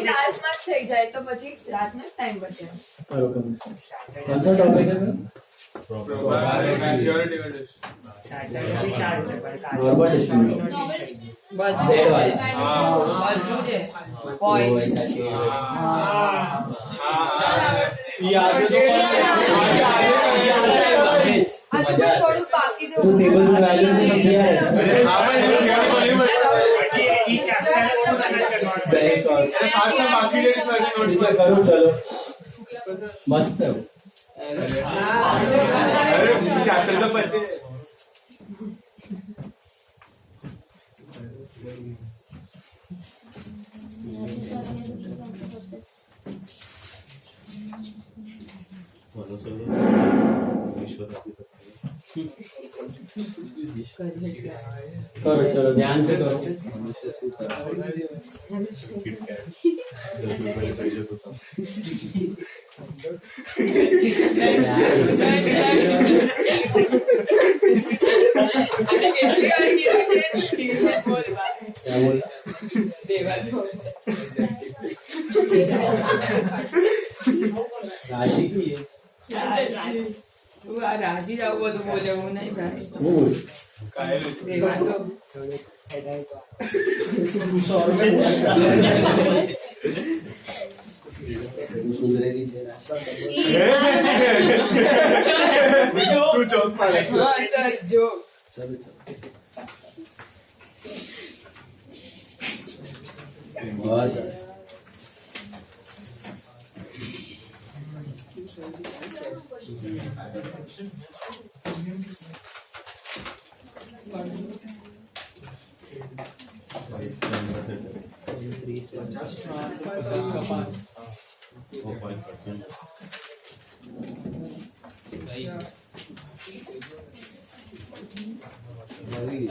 ક્લાસમાં થઈ જાય તો પછી રાતનો ટાઈમ બચે. कौन सा टॉपिक है मैम? नॉर्मल થોડું બાકી तो टेबल में वैल्यू तो सब दिया है साथ बाकी करो चलो मस्त है अरे चैप्टर तो पढ़ते करो चलो ध्यान से करो क्या बोला राशि की है રાજી જાવ બધું બોલે હું નહીં ભાઈ बोल सुधरेगी જો चलो चलो बस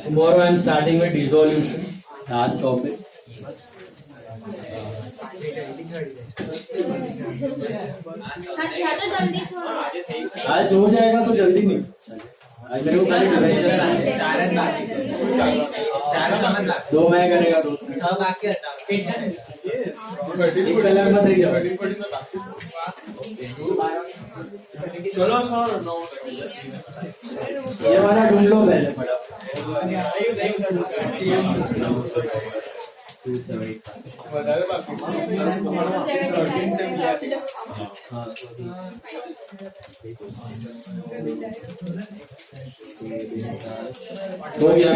Tomorrow I am starting with dissolution. Last topic. आज हो जाएगा तो जल्दी नहीं. आज मेरे को खाली दो मैं करेगा दो एक कलर मत रही जाओ. चलो सर ये वाला ढूंढ लो पहले पड़ा. हो गया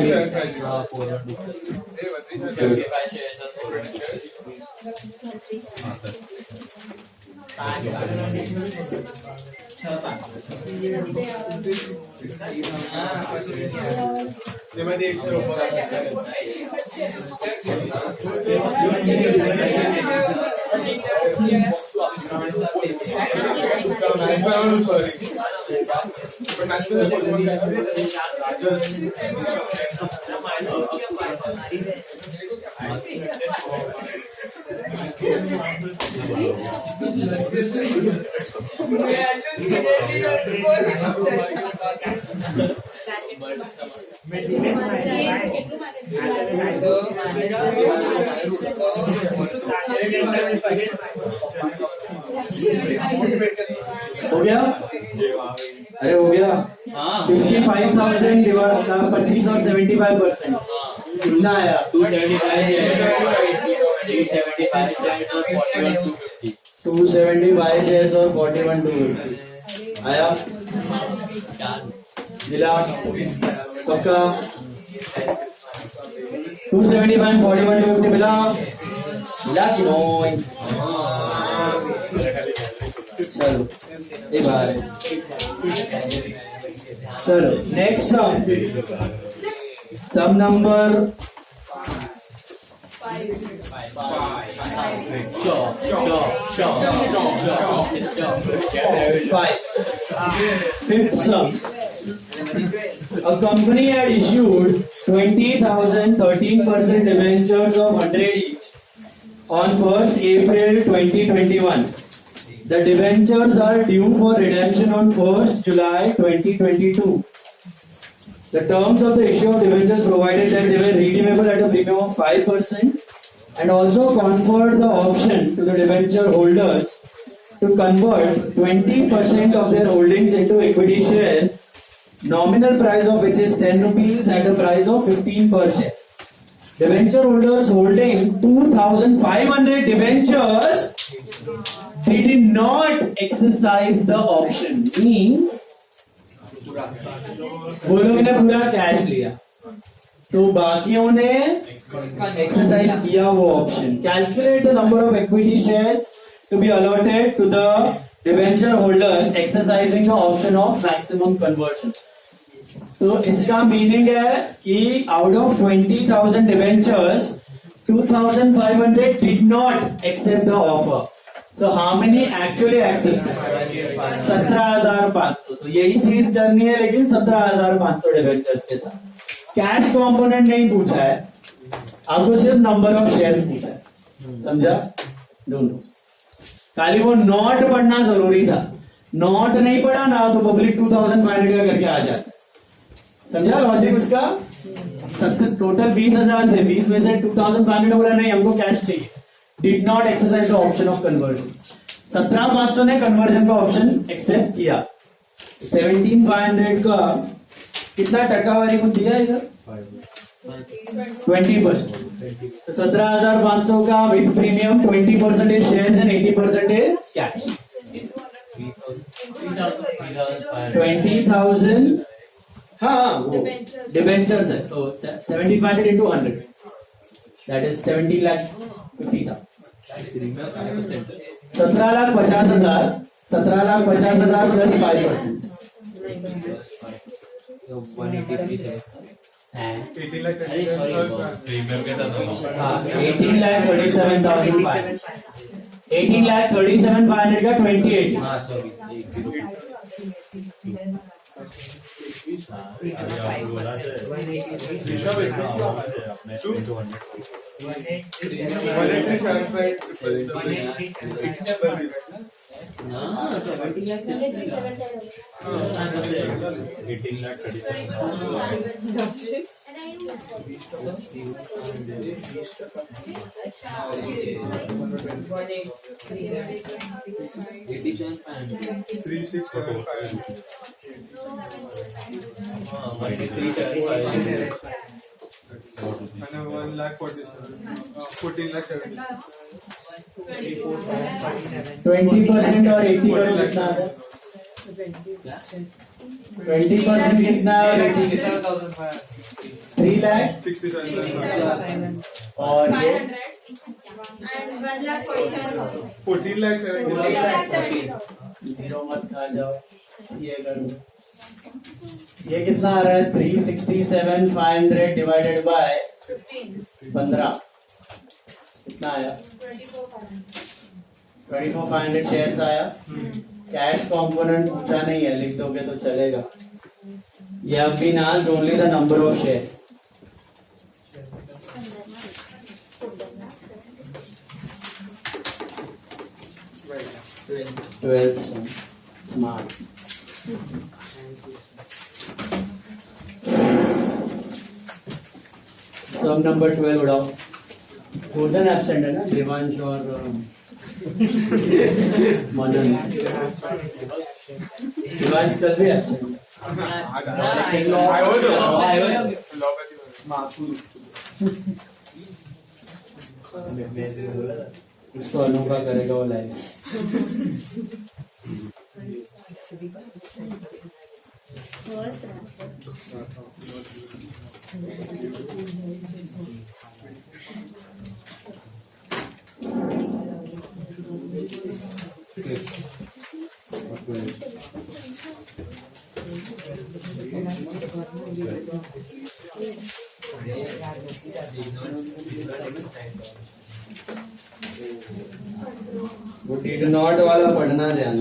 हो गया. अरे हो गया. 55,000 डिवाइड 25 और 75% कितना आया? 275 shares और 41 250 आया. जिला सबका 275 41 250 मिला कि नहीं? चलो एक बार चलो next sum number 5. Fifth sum. A company had issued 20,000 13% debentures of 100 each on 1st April 2021. The debentures are due for redemption on 1st July 2022. The terms of the issue of debentures provided that they were redeemable at a premium of 5% and also conferred the option to the debenture holders to convert 20% of their holdings into equity shares, nominal price of which is 10 rupees at a price of 15 per share. Debenture holders holding 2,500 debentures, they did not exercise the option. Means वो लोग ने पूरा cash लिया तो बाकियों ने exercise किया वो option. Calculate the number of equity shares to be allotted to the debenture holders exercising the option of maximum conversion. तो इसका मीनिंग है कि out of 20,000 debentures 2,500 did not accept the offer. So how many actually accepted? 17,500. तो यही चीज करनी है लेकिन 17,500 डिबेंचर्स के साथ. कैश कंपोनेंट नहीं पूछा है, आपको सिर्फ नंबर ऑफ शेयर्स पूछा है. समझा? दोनों खाली वो नॉट पढ़ना जरूरी था. नॉट नहीं पढ़ा ना तो पब्लिक 2,500 का करके आ जाता. समझा लॉजिक उसका? टोटल 20,000 थे, 20 में से 2,500 बोला नहीं हमको कैश चाहिए. Did not exercise the option of conversion. 17,500 ने कन्वर्जन का ऑप्शन एक्सेप्ट किया. 17,500 का कितना टकावारी को दिया इधर? 20%. तो 17,500 का with premium 20% is shares and 80% is cash. 20,000 हाँ वो डिबेंचर्स है तो 17,500 into 100 that is 17,50,000. 17,50,000 17,50,000 प्लस 5%. 18,37,500. 18,37,500 का 28. And 1,47,14,70. 20% और 80% कितना है? 20% कितना है? 3,67,000 और ये 14,70,000. जीरो मत खा जाओ. ये कर दो. ये कितना आ रहा है? 367,500 डिवाइडेड बाय 15 कितना आया? 24,500 शेयर्स आया. कैश कंपोनेंट पूछा नहीं है, लिख दोगे तो चलेगा. ये अब भी नाज only the number of shares. Twelfth smart. Some number 12 उड़ाओ. भोजन एब्सेंट है ना, देवांश और मनन. देवांश कल भी एब्सेंट. उसको अनोखा करेगा वो लाइव. वो डिड नॉट वाला पढ़ना ध्यान.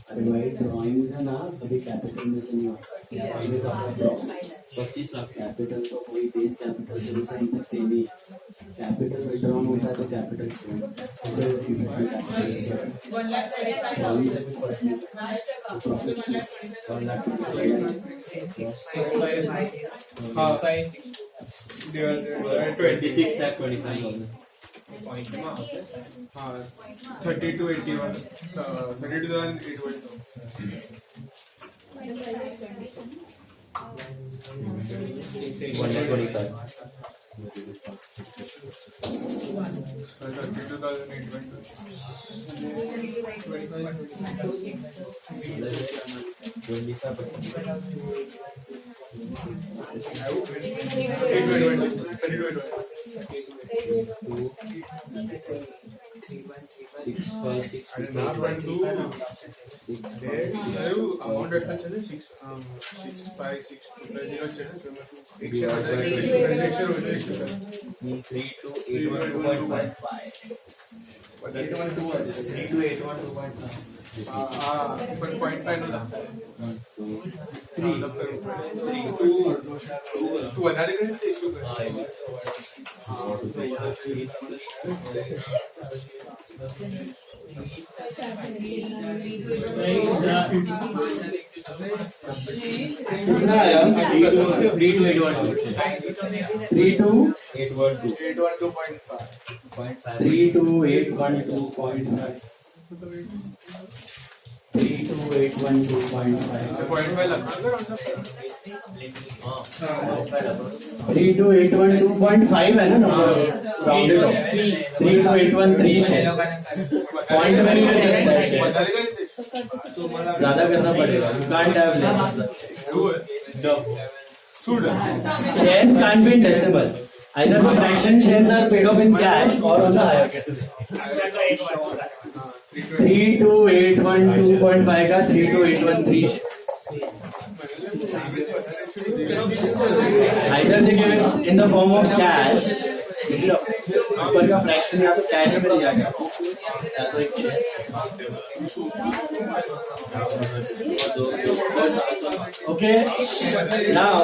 अरे भाई ड्राइंग्स है ना कभी कैपिटल में से नहीं होता 25 लाख कैपिटल तो कोई बेस कैपिटल से साइन तक सेम ही कैपिटल विड्रॉन होता है तो कैपिटल हाँ 26 लाख 25 हाँ 3281 32,881 अमाउंट एट कितना आया 32,812.5 है ना नंबर राउंडेड 32,813 शेयर पॉइंट में नहीं कर सकता है ज्यादा करना पड़ेगा you can't have shares can't be in decimal either the fraction shares are paid off in cash or on the higher cash 32,812.5 का 32,813 either they give it in the form of cash ऊपर का fraction या तो cash में दिया गया या तो एक okay now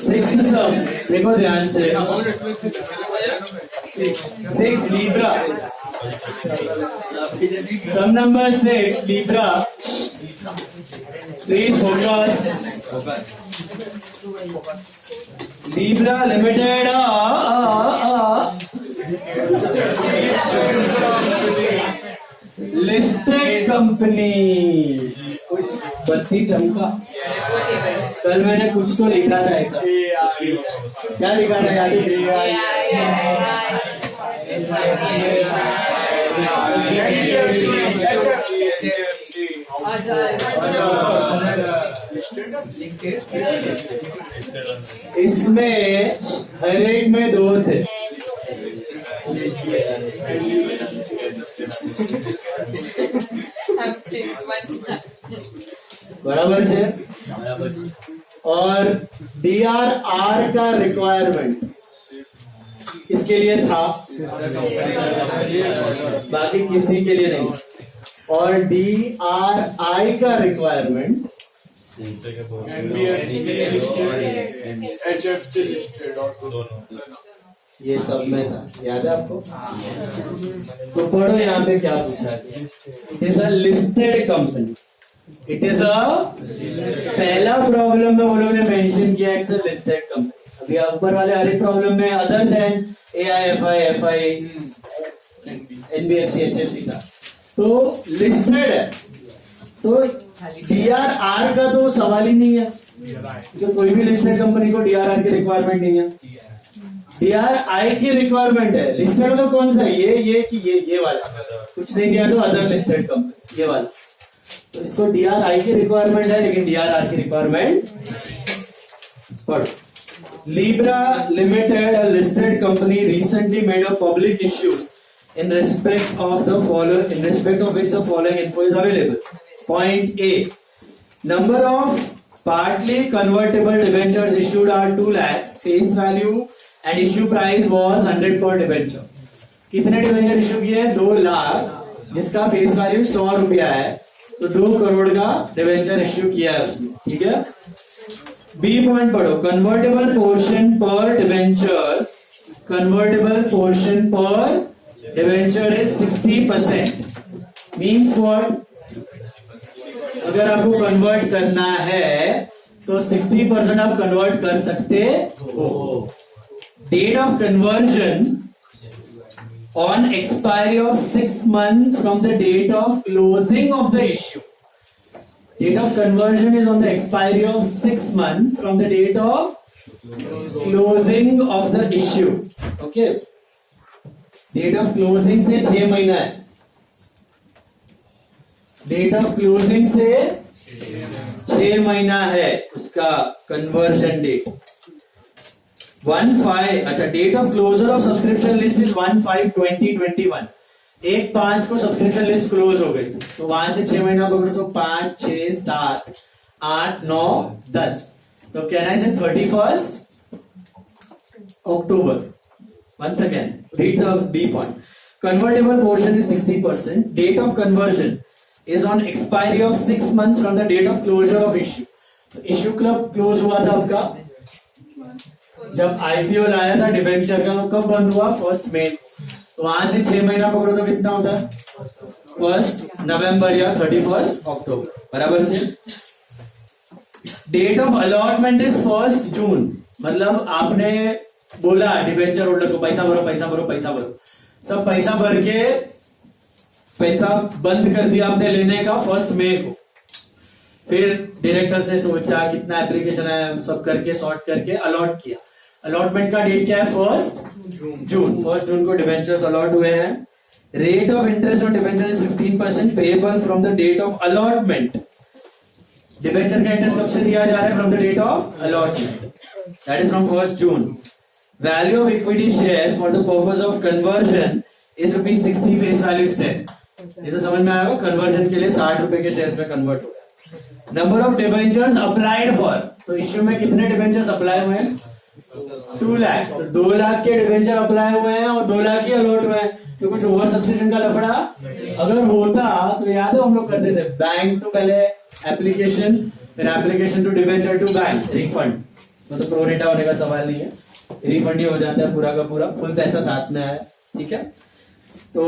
sixth sum देखो ध्यान से 6 Libra sum number 6 Libra please focus Libra Limited listed company कुछ बत्ती चमका कल मैंने कुछ तो लिखा था ऐसा क्या लिखा था याद इसमें हर एक में 2 थे बराबर है और DRR का रिक्वायरमेंट इसके लिए था बाकी किसी के लिए नहीं और DRI का रिक्वायरमेंट ये सब में था याद है आपको तो पढ़ो यहाँ पे क्या पूछा it is a listed company it is a पहला प्रॉब्लम में वो लोगों ने मेंशन किया इट्स अ लिस्टेड कंपनी अभी ऊपर वाले हर एक प्रॉब्लम में other than AIFI FI NBFC HFC था तो लिस्टेड है तो DRR का तो सवाल ही नहीं है जो कोई भी लिस्टेड कंपनी को DRR की रिक्वायरमेंट नहीं है DRI की रिक्वायरमेंट है लिस्टेड में कौन सा ये कि ये वाला कुछ नहीं दिया तो अदर लिस्टेड कंपनी ये वाला तो इसको DRI की रिक्वायरमेंट है लेकिन DRR की रिक्वायरमेंट पढ़ो Libra Limited a listed company recently made a public issue in respect of which the following info is available. Point A. Number of partly convertible debentures issued are 2 lakhs. Face value and issue price was 100 पर debenture. कितने debenture issue किए? 2 लाख, जिसका face value 100 रुपया है, तो 2 करोड़ का debenture issue किया है उसने। ठीक है, बी पॉइंट पढ़ो। कन्वर्टेबल पोर्शन पर डिबेंचर, कन्वर्टेबल पोर्शन पर डिबेंचर इज 60%। Means what? अगर आपको कन्वर्ट करना है तो 60% आप कन्वर्ट कर सकते हो। Date of conversion on expiry of 6 months from the date of closing of the issue. Date of conversion is on the expiry of 6 months from the date of closing of the issue. Okay. Date of closing से 6 महीना है। Date of closing से 6 महीना है उसका conversion date। 1/5, अच्छा, date of closure of subscription list is 1/5/2021। 1/5 को subscription list close हो गई, तो वहां से 6 महीना पकड़ो तो 5, 6, 7, 8, 9, 10, तो कहना है 31 अक्टूबर। Once again read the B point. Convertible portion is 60%। Date of conversion is on expiry of 6 months from the date of closure of issue. Issue कब क्लोज हुआ था आपका? जब आईपीओ लाया था डिबेंचर का, तो कब बंद हुआ? 1 मई। तो वहां से 6 महीना पकड़ो तो कितना होता है? 1 नवंबर या 31 अक्टूबर, बराबर से। डेट ऑफ अलॉटमेंट इज 1 जून। मतलब आपने बोला डिबेंचर होल्डर को पैसा भरो, पैसा भरो, पैसा भरो, सब पैसा भर के पैसा बंद कर दिया आपने लेने का 1 मई को। फिर डायरेक्टर्स ने सोचा कितना एप्लीकेशन है, सब करके सॉर्ट करके अलॉट किया। अलॉटमेंट का डेट क्या है? 1 जून। 1 जून को डिबेंचर्स अलॉट हुए हैं। Rate of interest on debenture is 15% payable from the date of allotment. Debenture का इंटरेस्ट कब से दिया जा रहा है? From the date of allotment, that is from 1 June. Value of equity share for the purpose of conversion is ₹60, face value is 10। ये तो समझ में आएगा, कन्वर्जन के लिए 60 रुपए के शेयर्स में कन्वर्ट हो गया। Number of debentures applied for, तो इश्यू में कितने डिबेंचर्स अप्लाई हुए हैं? 2 लाख। तो 2 लाख के डिबेंचर अप्लाई हुए हैं और 2 लाख ही अलॉट हुए हैं, तो कुछ ओवर सब्सक्रिप्शन का लफड़ा अगर होता तो याद है हम लोग करते थे, बैंक तो पहले एप्लीकेशन, फिर application to debenture to bank, refund, मतलब प्रोरेटा होने का सवाल नहीं है, रिफंड ही हो जाता है पूरा का पूरा, फुल पैसा साथ में है। ठीक है, तो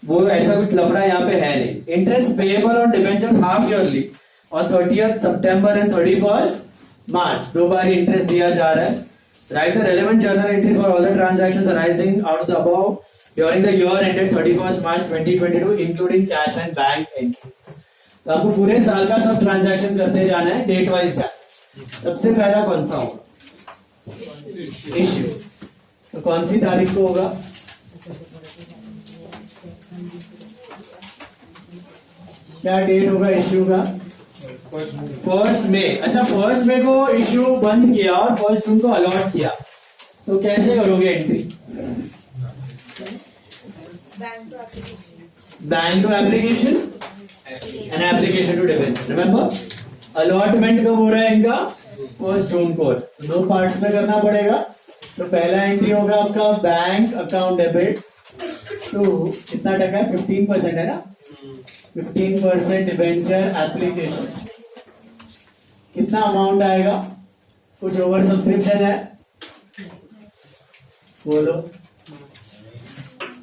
वो ऐसा कुछ लफड़ा यहाँ पे है नहीं। Interest payable on debenture half yearly और 30th September and 31st March, 2 bar interest दिया जा रहा है। Right the relevant journal entry for all the transactions arising out of the above during the year ended 31st March 2022 including cash and bank entries. तो आपको पूरे साल का सब ट्रांजैक्शन करते जाना है, डेट वाइज जाना। सबसे पहला कौन सा होगा? इश्यू। तो कौन सी तारीख को होगा? क्या डेट होगा इश्यू का? 1 मई। अच्छा, 1 मई को इश्यू बंद किया और 1 जून को अलॉट किया, तो कैसे करोगे entry? Bank to application and application to debenture. Remember, allotment कब हो रहा है इनका? 1 जून को। 2 पार्ट्स में करना पड़ेगा। तो पहला एंट्री होगा आपका बैंक अकाउंट डेबिट टू कितना टका है? 15% है ना, 15% डिबेंचर एप्लीकेशन। कितना अमाउंट आएगा? कुछ ओवर सब्सक्रिप्शन है, बोलो।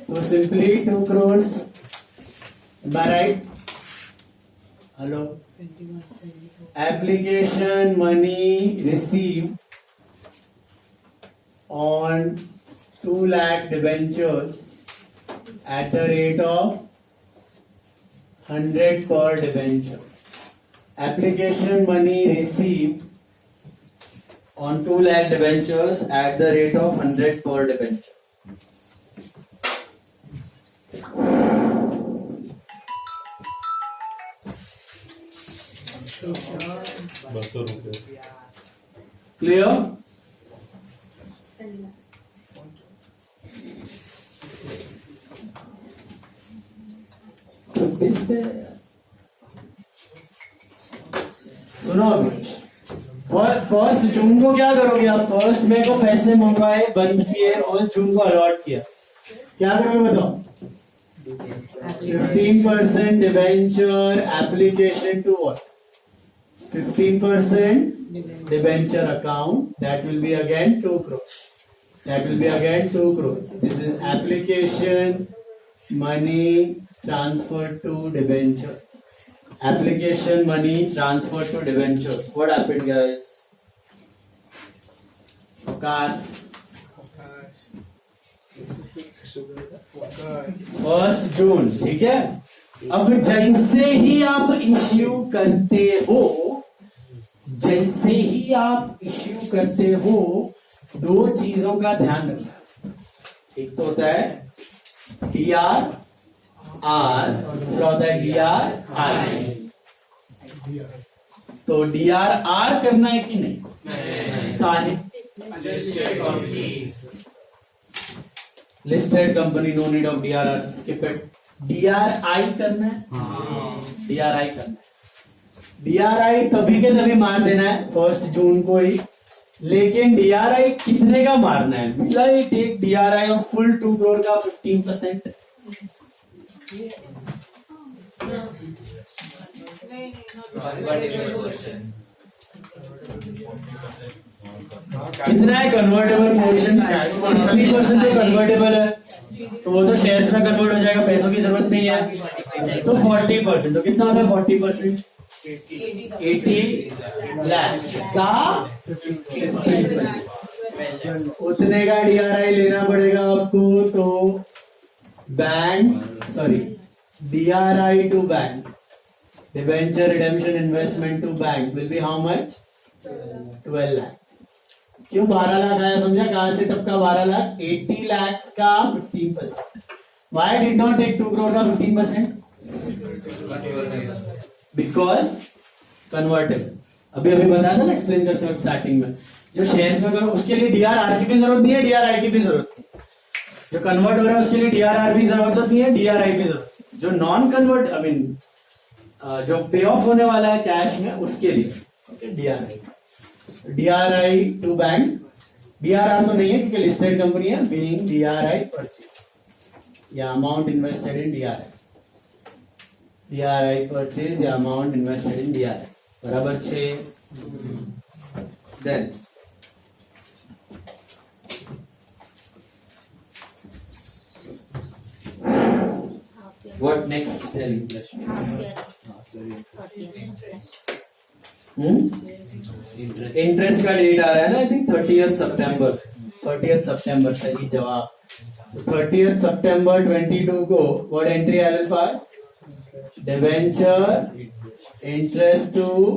तो simply 2 crores, right? Hello, application money receive on 2 lakh debentures at the rate of 100 per debenture. Application money received on 2 lakh debentures at the rate of 100 per debenture. Clear? सुनो अभी, first June को क्या करोगे आप? First मई को पैसे मंगवाए, बंद किए, फर्स्ट जून को अलॉट किया, क्या करोगे बताओ? 15% debenture application to what? 15% debenture account, that will be again 2 crores. That will be again 2 crores. This is application money transferred to debentures. Application money transferred to debentures. What happened, guys? Focus. First June, ठीक है? अब जैसे ही आप issue करते हो, जैसे ही आप issue करते हो, दो चीजों का ध्यान रखना। एक तो होता है DRR और दूसरा होता है DRI। तो DRR करना है कि नहीं? Listed company, no need of DRR, skip it. DRI करना है, DRI करना है। DRI तभी के तभी मार देना है फर्स्ट जून को ही, लेकिन DRI कितने का मारना है? Will I take DRI of full 2 crore का 15%? कितना है कन्वर्टेबल पोर्शन? 50% तो कन्वर्टेबल है, तो वो तो शेयर्स में कन्वर्ट हो जाएगा, पैसों की जरूरत नहीं है। तो 40%, तो कितना होता है 40%? 80 लाख का 50%। उतने का DRI लेना पड़ेगा आपको। तो bank, sorry, DRI to bank, debenture redemption investment to bank will be how much? 12 lakh. क्यों 12 लाख आया? समझा कहां से टपका 12 लाख? 80 लाख का 15%। Why did not take 2 crore का 15%? Because convertible. अभी बताया था ना, एक्सप्लेन करते वक्त स्टार्टिंग में, जो शेयर्स में करो उसके लिए DRR की भी जरूरत नहीं है, DRI की भी जरूरत नहीं है। जो कन्वर्ट हो रहा है उसके लिए DRR भी जरूरत होती है, DRI भी जरूरत है। जो नॉन कन्वर्ट, आई मीन जो पे ऑफ होने वाला है कैश में, उसके लिए DRI। DRI to bank, DRR तो नहीं है क्योंकि लिस्टेड कंपनी है, बीइंग DRI परचेज या amount invested in DRI। DRI purchase या अमाउंट इन्वेस्टेड इन DRI बराबर 6। Then what next? इंटरेस्ट का डेट आ रहा है ना, I think 30th September. 30th सितंबर सही जवाब। 30th सितंबर 22 को what entry I will pass? Debenture interest to